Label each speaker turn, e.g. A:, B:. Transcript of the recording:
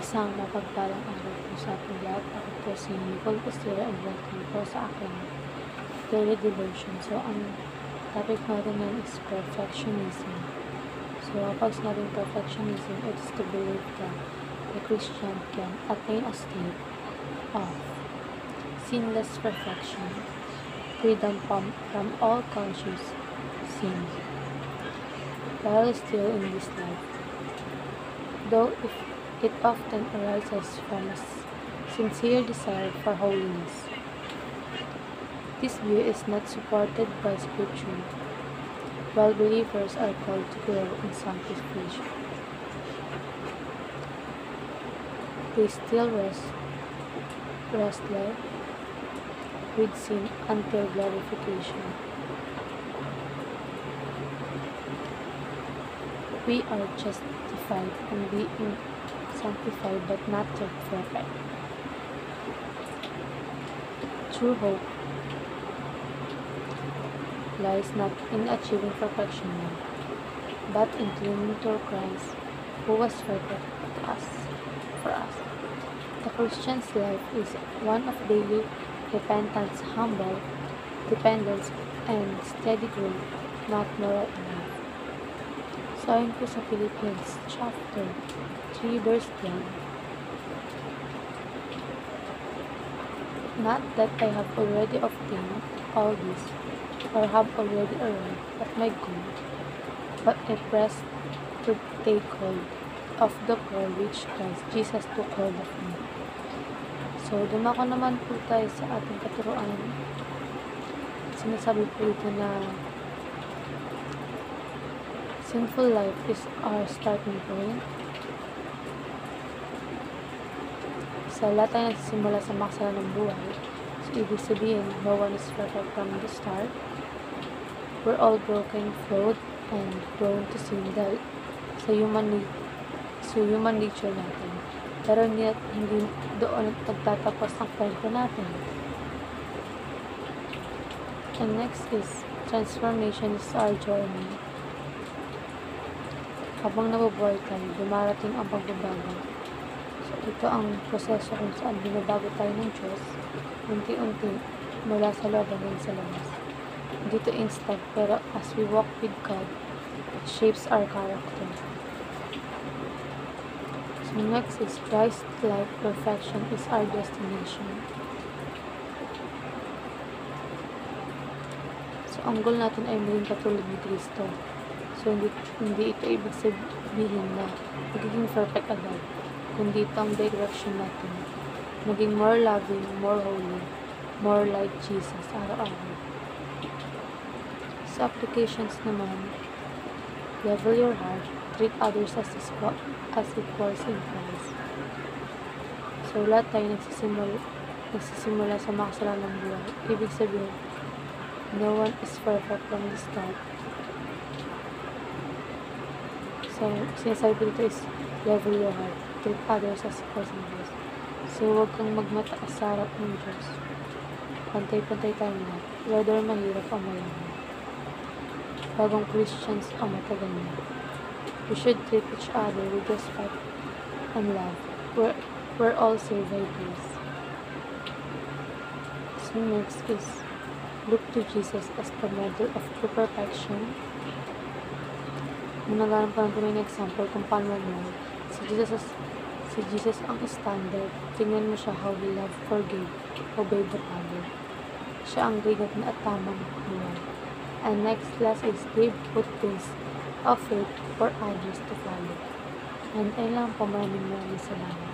A: Isang mapagpalang araw po sa ating lahat. Ako po si Nicole Costera and welcome po sa aking daily devotion. So, ang topic natin ngayon is perfectionism. So, kapag sinabing perfectionism, it is the belief that a Christian can attain a state of sinless perfection, freedom from all conscious sin, while still in this life. Though if it often arises from a sincere desire for holiness, this view is not supported by Scripture. While believers are called to grow in sanctification, they still wrestle with sin until glorification. We are justified and being sanctified, but not yet perfect. True hope lies not in achieving perfection, but in clinging to Christ, who was perfect for us. The Christian's life is one of daily repentance, humble dependence, and steady growth, not moral enough. So, ayon po sa Philippians chapter 3 verse 10, not that I have already obtained all this, or have already arrived at my goal, but I press to take hold of the goal which Christ Jesus took hold of me. So, dumako naman po tayo sa ating katuruan. Sinasabi po ito na sinful life is our starting point. Sa lahat tayo nagsisimula sa makasalanan ng buhay. So, ibig sabihin, no one is perfect from the start. We're all broken, flawed, and prone to sin dahil sa human nature natin. Pero hindi doon nagtatapos ang kwento natin. And next is, transformation is our journey. Habang nabubuhay tayo, dumarating ang pagbabago. So, ito ang proseso kung saan binabago tayo ng Diyos, unti-unti, mula sa loob hanggang sa labas. Hindi ito instant, pero as we walk with God, it shapes our character. So, next is Christ-like perfection is our destination. So, ang goal natin ay maging katulad ni Kristo. So, hindi ito ibig sabihin na magiging perfect agad, kundi ito ang direction natin. Maging more loving, more holy, more like Jesus araw-araw. Sa applications naman, level your heart, treat others as equals in Christ. So, lahat tayo nagsisimula sa makasalanang buhay. Ibig sabihin, no one is perfect from the start. So, sinasabi ko dito is level your heart, treat others as equals in Christ. So, huwag kang magmataas sa harap ng Diyos. Pantay-pantay tayo lahat, whether mahirap o mayaman. Bagong Christians o matagal na. We should treat each other with respect and love. We're all saved by grace. So, next is look to Jesus as the model of true perfection. Nagalang pa ng tunay na example kung paano mo si Jesus ang standard. Tingnan mo siya how he loved, forgave, obeyed the Father. Siya ang great at tamang buhay. And next class is gave footprints of faith for others to follow. And ayun lang po, maraming salamat.